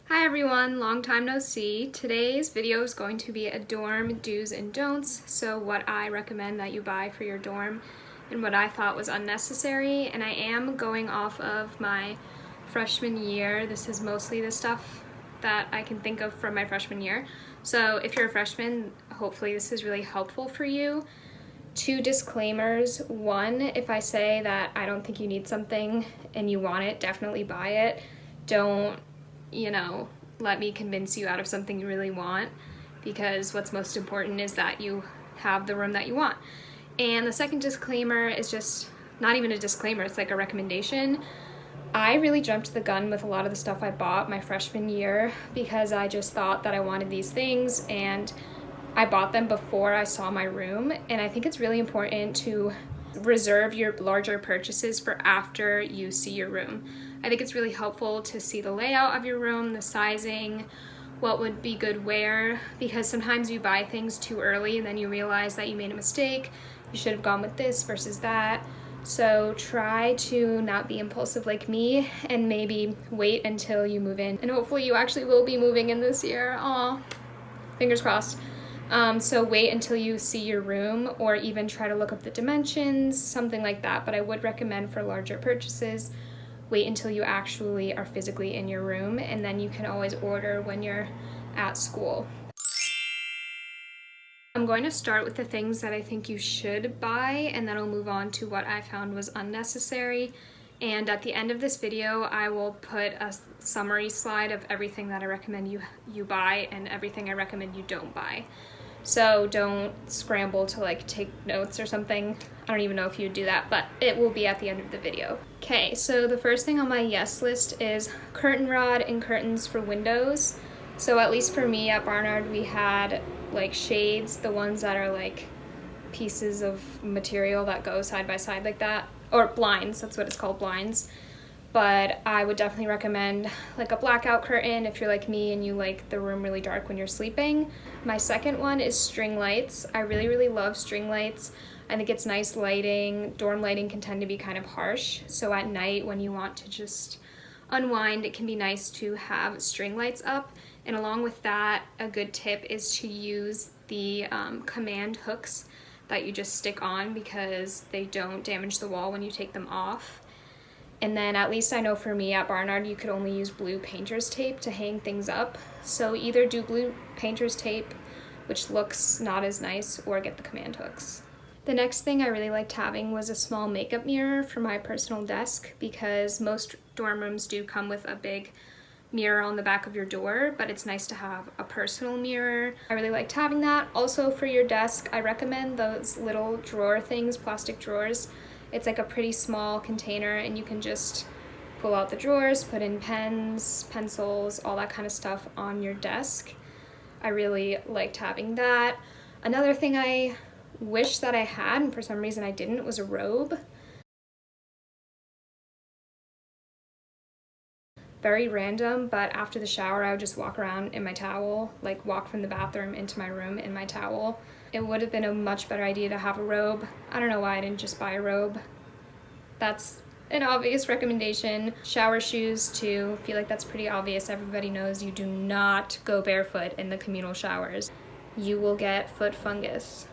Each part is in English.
Hi everyone, long time no see. Today's video is going to be a dorm do's and don'ts, so what I recommend that you buy for your dorm and what I thought was unnecessary, and I am going off of my freshman year. This is mostly the stuff that I can think of from my freshman year. So if you're a freshman, hopefully this is really helpful for you. Two disclaimers. One, if I say that I don't think you need something and you want it, definitely buy it. Don't, let me convince you out of something you really want, because what's most important is that you have the room that you want. And the second disclaimer is just not even a disclaimer, it's like a recommendation. I really jumped the gun with a lot of the stuff I bought my freshman year because I just thought that I wanted these things and I bought them before I saw my room, and I think it's really important to reserve your larger purchases for after you see your room. I think it's really helpful to see the layout of your room, the sizing, what would be good where, because sometimes you buy things too early and then you realize that you made a mistake. You should have gone with this versus that. So try to not be impulsive like me and maybe wait until you move in. And hopefully you actually will be moving in this year. Aw, fingers crossed. So wait until you see your room, or even try to look up the dimensions, something like that. But I would recommend for larger purchases, wait until you actually are physically in your room, and then you can always order when you're at school. I'm going to start with the things that I think you should buy, and then I'll move on to what I found was unnecessary. And at the end of this video, I will put a summary slide of everything that I recommend you buy and everything I recommend you don't buy. So don't scramble to take notes or something. I don't even know if you'd do that, but it will be at the end of the video. Okay, so the first thing on my yes list is curtain rod and curtains for windows. So at least for me at Barnard, we had shades, the ones that are pieces of material that go side by side like that, or blinds, that's what it's called, blinds. But I would definitely recommend a blackout curtain if you're like me and you like the room really dark when you're sleeping. My second one is string lights. I really love string lights. I think it's nice lighting. Dorm lighting can tend to be kind of harsh, so at night when you want to just unwind, it can be nice to have string lights up. And along with that, a good tip is to use the command hooks that you just stick on, because they don't damage the wall when you take them off. And then at least I know for me at Barnard, you could only use blue painter's tape to hang things up. So either do blue painter's tape, which looks not as nice, or get the command hooks. The next thing I really liked having was a small makeup mirror for my personal desk, because most dorm rooms do come with a big mirror on the back of your door, but it's nice to have a personal mirror. I really liked having that. Also for your desk, I recommend those little drawer things, plastic drawers. It's a pretty small container and you can just pull out the drawers, put in pens, pencils, all that kind of stuff on your desk. I really liked having that. Another thing I wish that I had, and for some reason I didn't, was a robe. Very random, but after the shower I would just walk around in my towel, walk from the bathroom into my room in my towel. It would have been a much better idea to have a robe. I don't know why I didn't just buy a robe. That's an obvious recommendation. Shower shoes too, I feel like that's pretty obvious. Everybody knows you do not go barefoot in the communal showers. You will get foot fungus.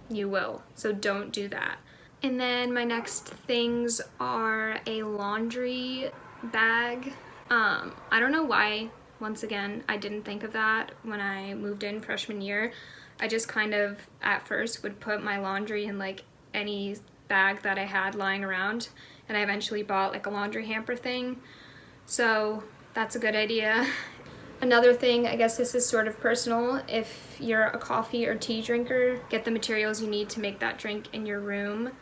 You will, so don't do that. And then my next things are a laundry bag. I don't know why, once again, I didn't think of that when I moved in freshman year. I just kind of, at first, would put my laundry in any bag that I had lying around, and I eventually bought a laundry hamper thing. So that's a good idea. Another thing, I guess this is sort of personal, if you're a coffee or tea drinker, get the materials you need to make that drink in your room,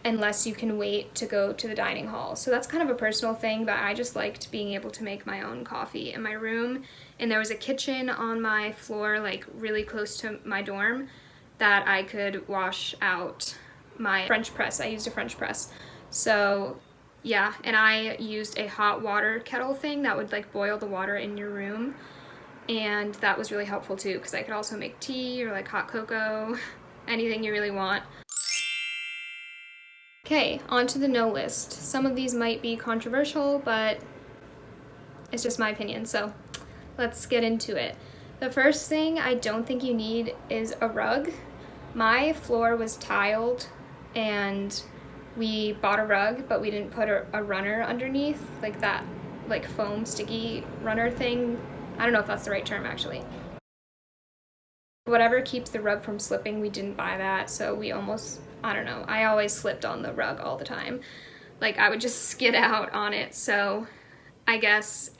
unless you can wait to go to the dining hall. So that's kind of a personal thing, but I just liked being able to make my own coffee in my room. And there was a kitchen on my floor, really close to my dorm, that I could wash out my French press. I used a French press. So yeah, and I used a hot water kettle thing that would boil the water in your room. And that was really helpful too, because I could also make tea or hot cocoa, anything you really want. Okay, on to the no list. Some of these might be controversial, but It's just my opinion, so let's get into it. The first thing I don't think you need is a rug. My floor was tiled and we bought a rug, but we didn't put a runner underneath, like that like foam sticky runner thing. I don't know if that's the right term actually. Whatever keeps the rug from slipping, we didn't buy that, so we almost, I don't know, I always slipped on the rug all the time. Like I would just skid out on it. So I guess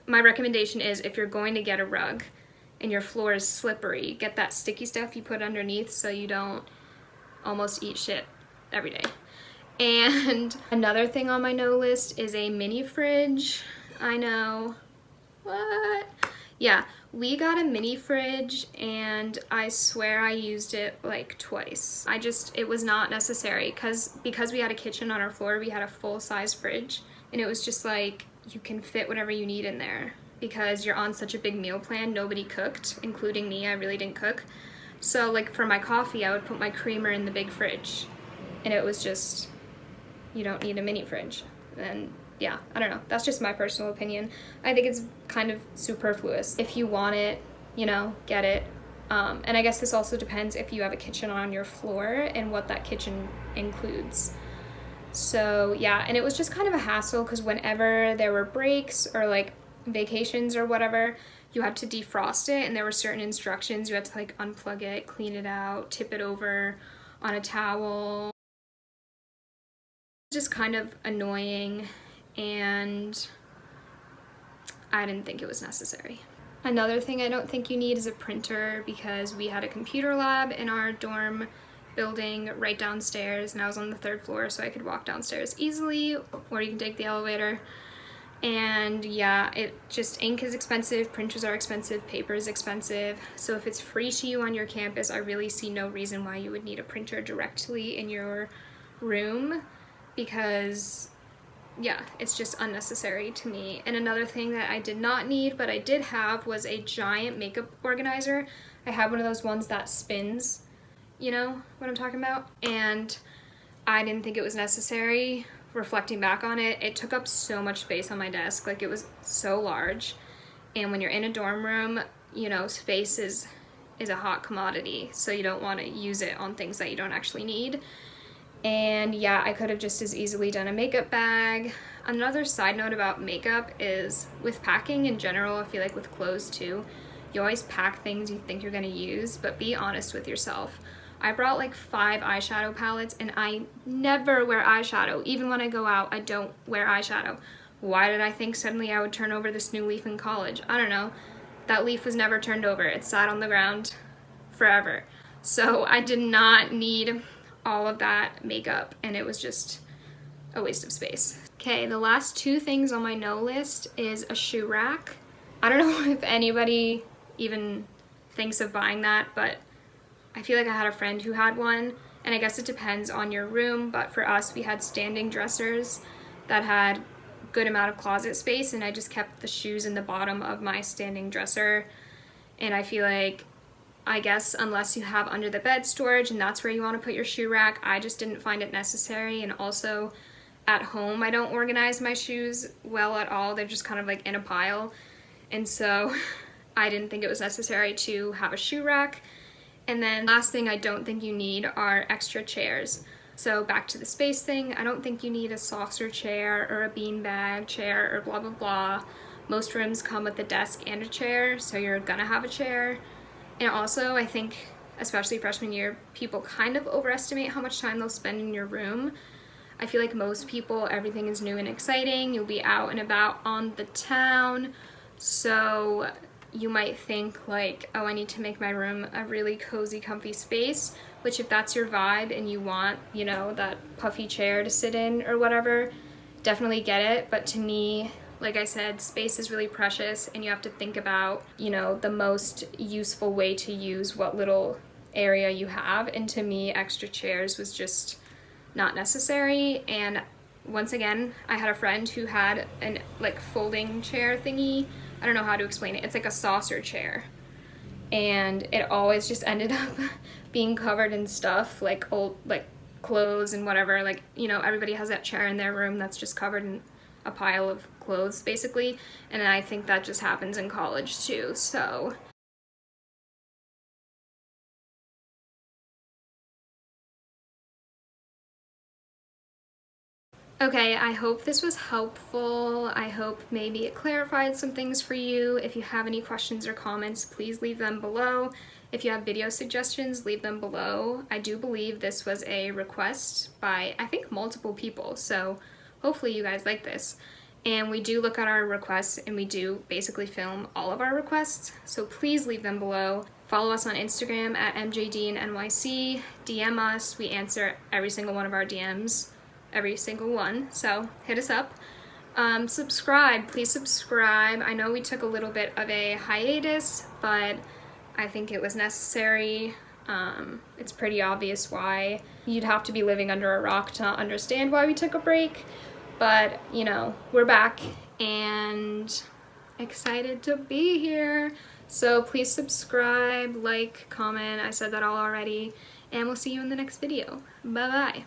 my recommendation is if you're going to get a rug and your floor is slippery, get that sticky stuff you put underneath so you don't almost eat shit every day. And another thing on my no list is a mini fridge. I know. What? Yeah, we got a mini fridge and I swear I used it like twice. It was not necessary because we had a kitchen on our floor, we had a full-size fridge, and it was just like you can fit whatever you need in there because you're on such a big meal plan. Nobody cooked, including me. I really didn't cook. So like for my coffee, I would put my creamer in the big fridge, and it was just, you don't need a mini fridge. And yeah, I don't know. That's just my personal opinion. I think it's kind of superfluous. If you want it, you know, get it. And I guess this also depends if you have a kitchen on your floor and what that kitchen includes. So yeah, and it was just kind of a hassle because whenever there were breaks or like vacations or whatever, you had to defrost it, and there were certain instructions. You had to like unplug it, clean it out, tip it over on a towel. Just kind of annoying, and I didn't think it was necessary. Another thing I don't think you need is a printer, because we had a computer lab in our dorm building right downstairs, and I was on the 3rd floor, so I could walk downstairs easily, or you can take the elevator. And yeah, ink is expensive, printers are expensive, paper is expensive. So if it's free to you on your campus, I really see no reason why you would need a printer directly in your room, because yeah, it's just unnecessary to me. And another thing that I did not need, but I did have, was a giant makeup organizer. I have one of those ones that spins, you know what I'm talking about? And I didn't think it was necessary. Reflecting back on it, it took up so much space on my desk. Like, it was so large. And when you're in a dorm room, you know, space is a hot commodity, so you don't want to use it on things that you don't actually need. And yeah, I could have just as easily done a makeup bag. Another side note about makeup is with packing in general, I feel like with clothes too, you always pack things you think you're going to use, but be honest with yourself. I brought like 5 eyeshadow palettes, and I never wear eyeshadow. Even when I go out, I don't wear eyeshadow. Why did I think suddenly I would turn over this new leaf in college? I don't know. That leaf was never turned over. It sat on the ground forever. So I did not need all of that makeup, and it was just a waste of space. Okay, the last 2 things on my no list is a shoe rack. I don't know if anybody even thinks of buying that, but I feel like I had a friend who had one, and I guess it depends on your room, but for us, we had standing dressers that had good amount of closet space, and I just kept the shoes in the bottom of my standing dresser. And I feel like, I guess unless you have under the bed storage and that's where you want to put your shoe rack, I just didn't find it necessary. And also at home, I don't organize my shoes well at all. They're just kind of like in a pile. And so I didn't think it was necessary to have a shoe rack. And then last thing I don't think you need are extra chairs. So back to the space thing, I don't think you need a saucer chair or a beanbag chair or blah blah blah. Most rooms come with a desk and a chair, so you're gonna have a chair. And also, I think, especially freshman year, people kind of overestimate how much time they'll spend in your room. I feel like most people, everything is new and exciting. You'll be out and about on the town, so you might think like, oh, I need to make my room a really cozy, comfy space, which if that's your vibe and you want, you know, that puffy chair to sit in or whatever, definitely get it. But to me, like I said, space is really precious, and you have to think about, you know, the most useful way to use what little area you have. And to me, extra chairs was just not necessary. And once again, I had a friend who had an like folding chair thingy. I don't know how to explain it. It's like a saucer chair. And it always just ended up being covered in stuff, like old, like clothes and whatever. Like, you know, everybody has that chair in their room that's just covered in a pile of clothes basically, and I think that just happens in college too, so. Okay, I hope this was helpful. I hope maybe it clarified some things for you. If you have any questions or comments, please leave them below. If you have video suggestions, leave them below. I do believe this was a request by, I think, multiple people, so hopefully you guys like this. And we do look at our requests and we do basically film all of our requests, so please leave them below. Follow us on Instagram at MJDeanNYC, DM us, we answer every single one of our DMs. Every single one, so hit us up. Subscribe, please subscribe. I know we took a little bit of a hiatus, but I think it was necessary. It's pretty obvious why. You'd have to be living under a rock to understand why we took a break, but you know, we're back and excited to be here. So please subscribe, like, comment, I said that all already, and we'll see you in the next video. Bye bye.